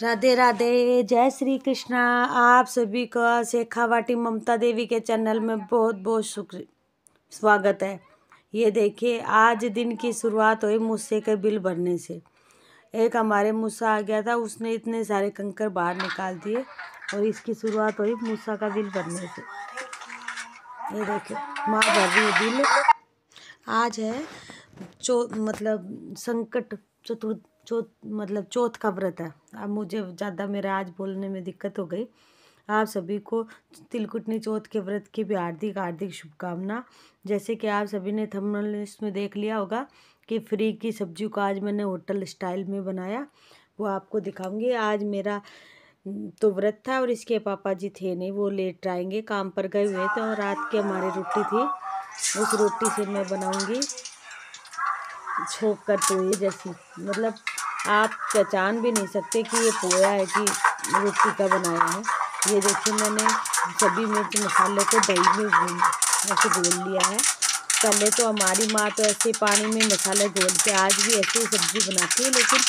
राधे राधे, जय श्री कृष्णा। आप सभी का शेखावाटी ममता देवी के चैनल में बहुत बहुत स्वागत है। ये देखिए, आज दिन की शुरुआत हुई मूसे के बिल भरने से। एक हमारे मूसा आ गया था, उसने इतने सारे कंकर बाहर निकाल दिए और इसकी शुरुआत हुई मूसा का बिल भरने से। ये देखिए, माँ भर रही है बिल। आज है संकट चौथ का व्रत है। अब मुझे ज़्यादा मेरा आज बोलने में दिक्कत हो गई। आप सभी को तिलकुटनी चौथ के व्रत की भी हार्दिक हार्दिक शुभकामना। जैसे कि आप सभी ने थंबनेल में देख लिया होगा कि फ्री की सब्जी को आज मैंने होटल स्टाइल में बनाया, वो आपको दिखाऊंगी। आज मेरा तो व्रत था और इसके पापा जी थे नहीं, वो लेट आएंगे, काम पर गए हुए थे। और रात की हमारी रोटी थी, उस रोटी से मैं बनाऊंगी छोक कर पोहे जैसी। मतलब आप पहचान भी नहीं सकते कि ये पोहा है कि रोटी का बनाया है। ये देखिए, मैंने सभी मिर्च मसाले को दही में ऐसे घोल लिया है। पहले तो हमारी माँ तो ऐसे पानी में मसाले घोल के आज भी ऐसे ही सब्जी बनाती है, लेकिन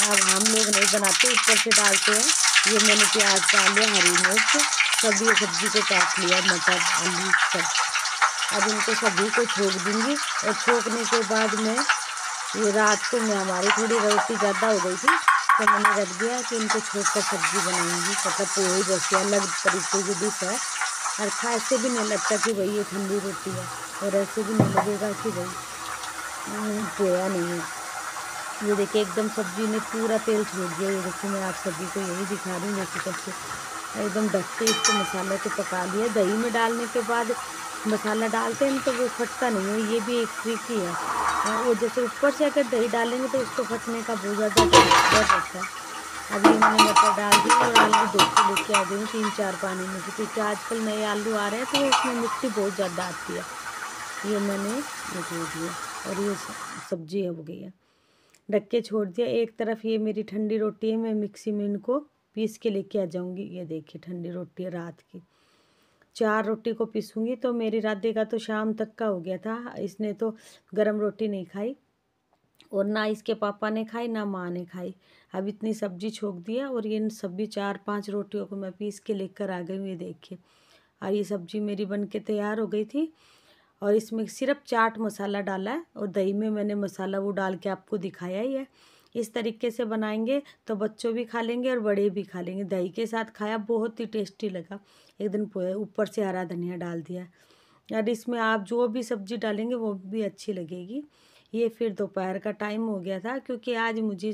अब हम लोग नहीं बनाते, ऊपर से डालते हैं। ये मैंने प्याज डाल लिया, हरी मिर्च, सब ये सब्जी को काट लिया, मटर आलू सब। अब इनको सभी को छोक दूंगी और छोकने के बाद में ये रात को मैं हमारी थोड़ी रोटी ज़्यादा हो गई थी तो मैंने रख दिया कि इनको छोक कर सब्जी बनाऊंगी। मतलब पोहे जैसी अलग तरीके की डिश है। और ऐसे भी नहीं लगता कि भाई ये ठंडी रोटी है, और ऐसे भी नहीं लगेगा कि भाई पोया नहीं है। ये देखिए, एकदम सब्जी ने पूरा तेल छोड़ दिया। ये देखिए, मैं आप सभी को यही दिखा रही हूँ जैसे कैसे एकदम ढक के इसको मसाले को पका लिया। दही में डालने के बाद मसाला डालते हैं तो वो फटता नहीं है, ये भी एक ट्रिक ही है। वो जैसे ऊपर से अगर दही डालेंगे तो उसको फटने का बहुत ज़्यादा डर रहता है। अभी मैंने मटर डाल दिया और आलू धो के लेके आ गई 3-4 पानी में से, क्योंकि आजकल नए आलू आ रहे हैं तो उसमें मिट्टी बहुत ज़्यादा आती है। ये मैंने धो दिया और ये सब्जी हो गई है। ढक के छोड़ दिया। एक तरफ ये मेरी ठंडी रोटी है, मैं मिक्सी में इनको पीस के लेके आ जाऊंगी। ये देखिए, ठंडी रोटी है रात की। 4 रोटी को पीसूंगी तो मेरी राधे का तो शाम तक का हो गया था। इसने तो गरम रोटी नहीं खाई और ना इसके पापा ने खाई, ना माँ ने खाई। अब इतनी सब्जी छोक दिया और ये सभी 4-5 रोटियों को मैं पीस के लेकर आ गई हूँ। ये देखिए, और ये सब्जी मेरी बन के तैयार हो गई थी। और इसमें सिर्फ चाट मसाला डाला है और दही में मैंने मसाला वो डाल के आपको दिखाया ही है। इस तरीके से बनाएंगे तो बच्चों भी खा लेंगे और बड़े भी खा लेंगे। दही के साथ खाया, बहुत ही टेस्टी लगा। एक दिन ऊपर से हरा धनिया डाल दिया। और इसमें आप जो भी सब्जी डालेंगे वो भी अच्छी लगेगी। ये फिर दोपहर का टाइम हो गया था, क्योंकि आज मुझे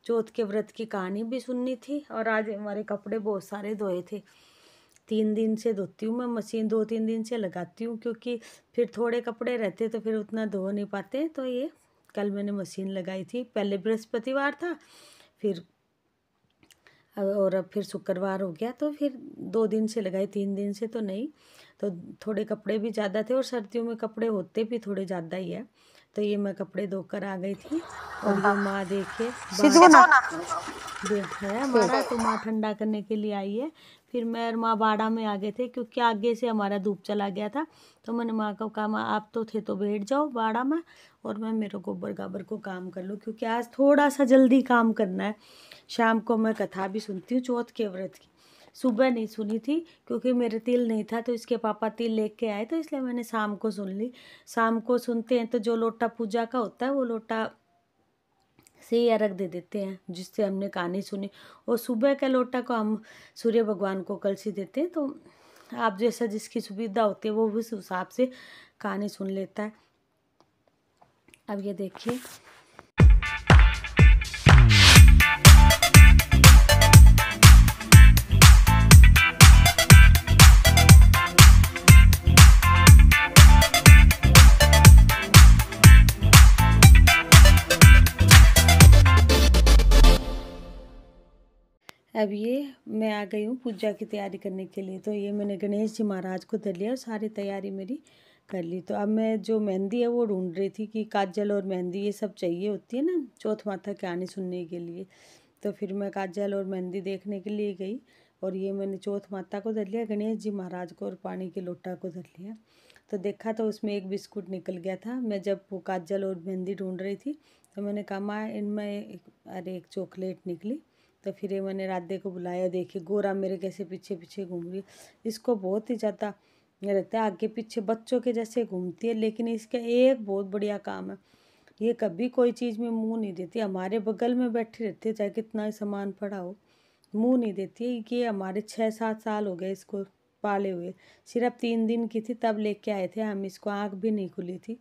चौथ के व्रत की कहानी भी सुननी थी और आज हमारे कपड़े बहुत सारे धोए थे। 3 दिन से धोती हूँ मैं, मशीन 2-3 दिन से लगाती हूँ, क्योंकि फिर थोड़े कपड़े रहते तो फिर उतना धो नहीं पाते। तो ये कल मैंने मशीन लगाई थी। पहले बृहस्पतिवार था, फिर और अब फिर शुक्रवार हो गया, तो फिर 2 दिन से लगाई, 3 दिन से तो नहीं। तो थोड़े कपड़े भी ज़्यादा थे और सर्दियों में कपड़े होते भी थोड़े ज़्यादा ही है। तो ये मैं कपड़े धोकर आ गई थी। और ये माँ देखिए देख है हमारा, तो माँ ठंडा करने के लिए आई है। फिर मैं और माँ बाड़ा में आ गए थे, क्योंकि आगे से हमारा धूप चला गया था। तो मैंने माँ को कहा, माँ आप तो थे तो बैठ जाओ बाड़ा में और मैं मेरे गोबर गाबर को काम कर लूँ, क्योंकि आज थोड़ा सा जल्दी काम करना है। शाम को मैं कथा भी सुनती हूँ चौथ के व्रत की। सुबह नहीं सुनी थी क्योंकि मेरे तिल नहीं था, तो इसके पापा तिल लेके आए, तो इसलिए मैंने शाम को सुन ली। शाम को सुनते हैं तो जो लोटा पूजा का होता है वो लोटा से ही अर्घ दे देते हैं, जिससे हमने कहानी सुनी। और सुबह के लोटा को हम सूर्य भगवान को कलसी देते हैं। तो आप जैसा जिसकी सुविधा होती है वो उस हिसाब से कहानी सुन लेता है। अब ये देखिए, अब ये मैं आ गई हूँ पूजा की तैयारी करने के लिए। तो ये मैंने गणेश जी महाराज को धर लिया और सारी तैयारी मेरी कर ली। तो अब मैं जो मेहंदी है वो ढूंढ रही थी कि काजल और मेहंदी ये सब चाहिए होती है ना चौथ माता की कहानी सुनने के लिए। तो फिर मैं काजल और मेहंदी देखने के लिए गई और ये मैंने चौथ माता को धर लिया, गणेश जी महाराज को और पानी के लोटा को धर लिया। तो देखा तो उसमें एक बिस्कुट निकल गया था। मैं जब वो काजल और मेहंदी ढूंढ रही थी तो मैंने कहा, माँ इनमें एक चॉकलेट निकली। तो फिर ये मैंने राधे को बुलाया, देखिए गोरा मेरे कैसे पीछे पीछे घूम रही है। इसको बहुत ही ज़्यादा रहता है, आगे पीछे बच्चों के जैसे घूमती है, लेकिन इसका एक बहुत बढ़िया काम है, ये कभी कोई चीज़ में मुंह नहीं देती। हमारे बगल में बैठी रहती है, चाहे कितना ही सामान पड़ा हो, मुंह नहीं देती है। ये हमारे 6-7 साल हो गए इसको पाले हुए। सिर्फ 3 दिन की थी तब लेके आए थे हम इसको, आँख भी नहीं खुली थी,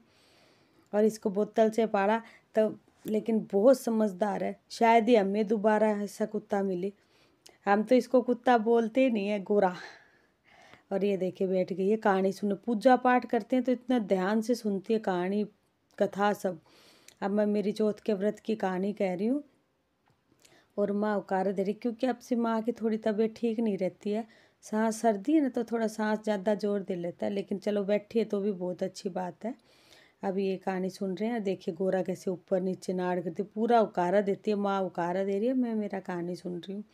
और इसको बोतल से पाला तब। लेकिन बहुत समझदार है, शायद ही हमें दोबारा ऐसा कुत्ता मिले। हम तो इसको कुत्ता बोलते ही नहीं है, गोरा। और ये देखे बैठ गई है कहानी सुने, पूजा पाठ करते हैं तो इतना ध्यान से सुनती है कहानी कथा सब। अब मैं मेरी चौथ के व्रत की कहानी कह रही हूँ, और माँ उकार दे रही, क्योंकि अब से माँ की थोड़ी तबीयत ठीक नहीं रहती है, सांस सर्दी है ना तो थोड़ा सांस ज़्यादा जोर दे लेता है, लेकिन चलो बैठी है तो भी बहुत अच्छी बात है। अब ये कहानी सुन रहे हैं, देखिए गोरा कैसे ऊपर नीचे नाड़ करती, पूरा उकारा देती है, माँ उकारा दे रही है, मैं मेरा कहानी सुन रही हूँ।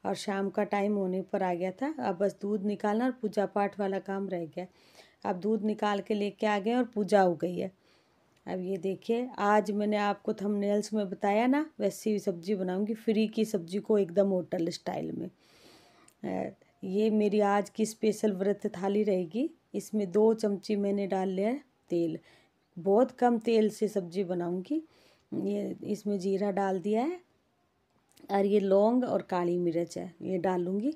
और शाम का टाइम होने पर आ गया था, अब बस दूध निकालना और पूजा पाठ वाला काम रह गया। अब दूध निकाल के लेके आ गए और पूजा हो गई है। अब ये देखिए, आज मैंने आपको थंबनेल्स में बताया ना, वैसी सब्जी बनाऊंगी, फ्री की सब्जी को एकदम होटल स्टाइल में। ये मेरी आज की स्पेशल व्रत थाली रहेगी। इसमें 2 चमची मैंने डाल लिया है तेल, बहुत कम तेल से सब्जी बनाऊंगी। ये इसमें जीरा डाल दिया है, और ये लौंग और काली मिर्च है, ये डालूंगी।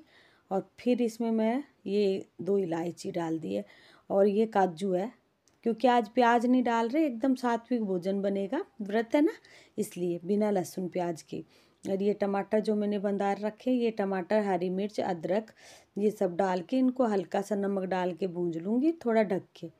और फिर इसमें मैं ये 2 इलायची डाल दी है, और ये काजू है, क्योंकि आज प्याज नहीं डाल रहे, एकदम सात्विक भोजन बनेगा, व्रत है ना, इसलिए बिना लहसुन प्याज के। और ये टमाटर जो मैंने बंदार रखे, ये टमाटर, हरी मिर्च, अदरक, ये सब डाल के इनको हल्का सा नमक डाल के भूंज लूँगी थोड़ा ढक के।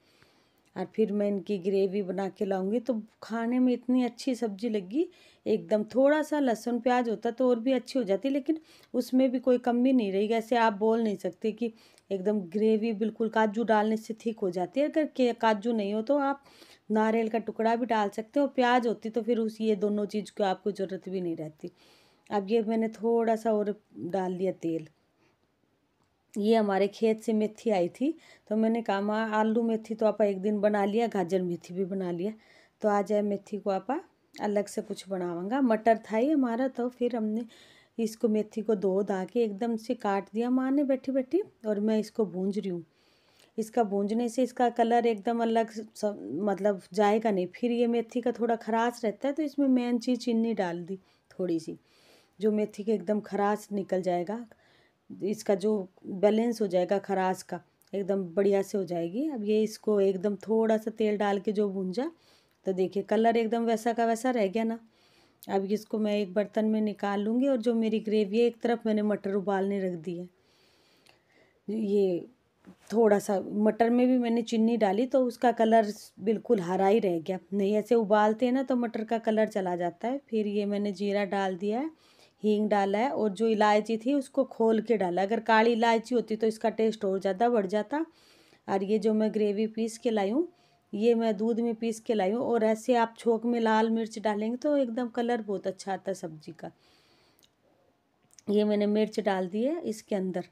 और फिर मैं इनकी ग्रेवी बना के लाऊंगी, तो खाने में इतनी अच्छी सब्जी लगी एकदम। थोड़ा सा लहसुन प्याज होता तो और भी अच्छी हो जाती, लेकिन उसमें भी कोई कमी नहीं रही। ऐसे आप बोल नहीं सकते कि एकदम ग्रेवी बिल्कुल, काजू डालने से ठीक हो जाती है। अगर काजू नहीं हो तो आप नारियल का टुकड़ा भी डाल सकते हो, प्याज होती तो फिर उस ये दोनों चीज़ की आपको ज़रूरत भी नहीं रहती। अब ये मैंने थोड़ा सा और डाल दिया तेल। ये हमारे खेत से मेथी आई थी, तो मैंने कहा माँ आलू मेथी तो आपा एक दिन बना लिया, गाजर मेथी भी बना लिया, तो आज है मेथी को आपा अलग से कुछ बनाऊंगा। मटर था ही हमारा, तो फिर हमने इसको मेथी को धो धा के एकदम से काट दिया माँ ने बैठी बैठी, और मैं इसको भूंज रही हूँ। इसका भूंजने से इसका कलर एकदम अलग मतलब जाएगा नहीं। फिर ये मेथी का थोड़ा खराश रहता है, तो इसमें मेन चीज़ चीनी डाल दी थोड़ी सी, जो मेथी के एकदम खराश निकल जाएगा, इसका जो बैलेंस हो जाएगा खराश का, एकदम बढ़िया से हो जाएगी। अब ये इसको एकदम थोड़ा सा तेल डाल के जो भूंजा, तो देखिए कलर एकदम वैसा का वैसा रह गया ना। अब इसको मैं एक बर्तन में निकाल लूँगी, और जो मेरी ग्रेवी है, एक तरफ मैंने मटर उबालने रख दी है। ये थोड़ा सा मटर में भी मैंने चीनी डाली, तो उसका कलर बिल्कुल हरा ही रह गया, नहीं ऐसे उबालते हैं ना तो मटर का कलर चला जाता है। फिर ये मैंने जीरा डाल दिया है, हींग डाला है, और जो इलायची थी उसको खोल के डाला। अगर काली इलायची होती तो इसका टेस्ट और ज़्यादा बढ़ जाता। और ये जो मैं ग्रेवी पीस के लाई हूँ, ये मैं दूध में पीस के लाई हूँ, और ऐसे आप छोंक में लाल मिर्च डालेंगे तो एकदम कलर बहुत अच्छा आता है सब्जी का। ये मैंने मिर्च डाल दी है इसके अंदर,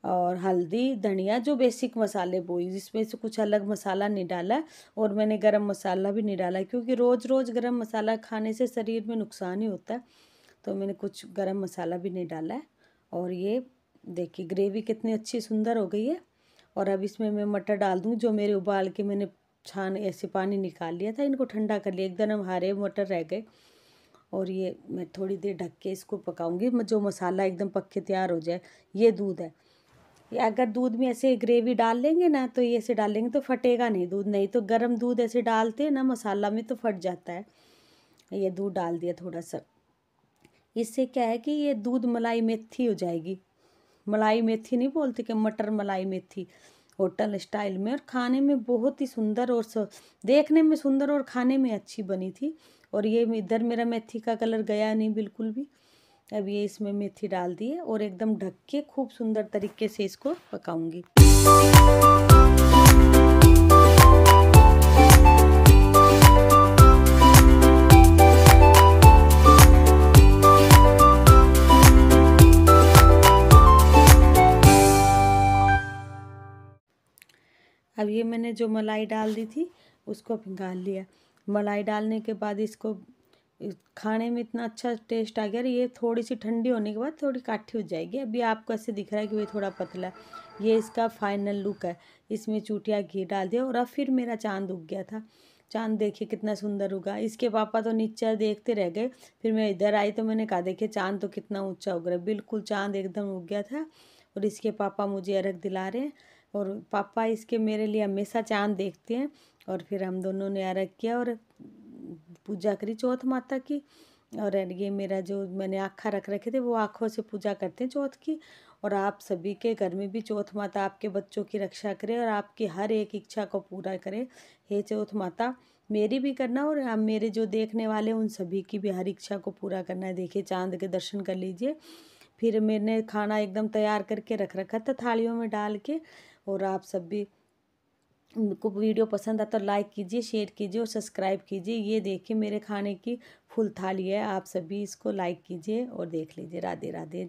और हल्दी, धनिया, जो बेसिक मसाले बोई, जिसमें से कुछ अलग मसाला नहीं डाला। और मैंने गरम मसाला भी नहीं डाला, क्योंकि रोज़ रोज़ गरम मसाला खाने से शरीर में नुकसान ही होता है, तो मैंने कुछ गरम मसाला भी नहीं डाला है। और ये देखिए ग्रेवी कितनी अच्छी सुंदर हो गई है। और अब इसमें मैं मटर डाल दूँ, जो मेरे उबाल के मैंने छान ऐसे पानी निकाल लिया था, इनको ठंडा कर लिया, एकदम हरे मटर रह गए। और ये मैं थोड़ी देर ढक के इसको पकाऊंगी, जो मसाला एकदम पक के तैयार हो जाए। ये दूध है, ये अगर दूध में ऐसे ग्रेवी डाल लेंगे ना, तो ये ऐसे डालेंगे तो फटेगा नहीं दूध, नहीं तो गर्म दूध ऐसे डालते हैं ना मसाला में तो फट जाता है। ये दूध डाल दिया थोड़ा सा, इससे क्या है कि ये दूध मलाई मेथी हो जाएगी। मलाई मेथी नहीं बोलते कि मटर मलाई मेथी, होटल स्टाइल में, और खाने में बहुत ही सुंदर, और देखने में सुंदर और खाने में अच्छी बनी थी। और ये इधर मेरा मेथी का कलर गया नहीं बिल्कुल भी। अब ये इसमें मेथी डाल दी है, और एकदम ढक के खूब सुंदर तरीके से इसको पकाऊंगी। अब ये मैंने जो मलाई डाल दी थी उसको पिघाल लिया। मलाई डालने के बाद इसको खाने में इतना अच्छा टेस्ट आ गया। ये थोड़ी सी ठंडी होने के बाद थोड़ी काठी हो जाएगी। अभी आपको ऐसे दिख रहा है कि ये थोड़ा पतला है। ये इसका फाइनल लुक है। इसमें चूटिया घी डाल दिया और अब फिर मेरा चाँद उग गया था। चाँद देखिए कितना सुंदर उगा। इसके पापा तो नीचे देखते रह गए। फिर मैं इधर आई तो मैंने कहा देखिए चाँद तो कितना ऊंचा उग रहा है। बिल्कुल चाँद एकदम उग गया था। और इसके पापा मुझे अर्घ दिला रहे हैं और पापा इसके मेरे लिए हमेशा चाँद देखते हैं। और फिर हम दोनों ने अर्घ किया और पूजा करी चौथ माता की। और ये मेरा जो मैंने आँखा रख रखे थे वो आँखों से पूजा करते हैं चौथ की। और आप सभी के घर में भी चौथ माता आपके बच्चों की रक्षा करे और आपकी हर एक इच्छा को पूरा करे। हे चौथ माता मेरी भी करना और मेरे जो देखने वाले उन सभी की भी हर इच्छा को पूरा करना है। देखिए चाँद के दर्शन कर लीजिए। फिर मैंने खाना एकदम तैयार करके रख रखा था थालियों में डाल के। और आप सब भी को वीडियो पसंद आता तो लाइक कीजिए, शेयर कीजिए और सब्सक्राइब कीजिए। ये देखिए मेरे खाने की फुल थाली है। आप सभी इसको लाइक कीजिए और देख लीजिए। राधे राधे।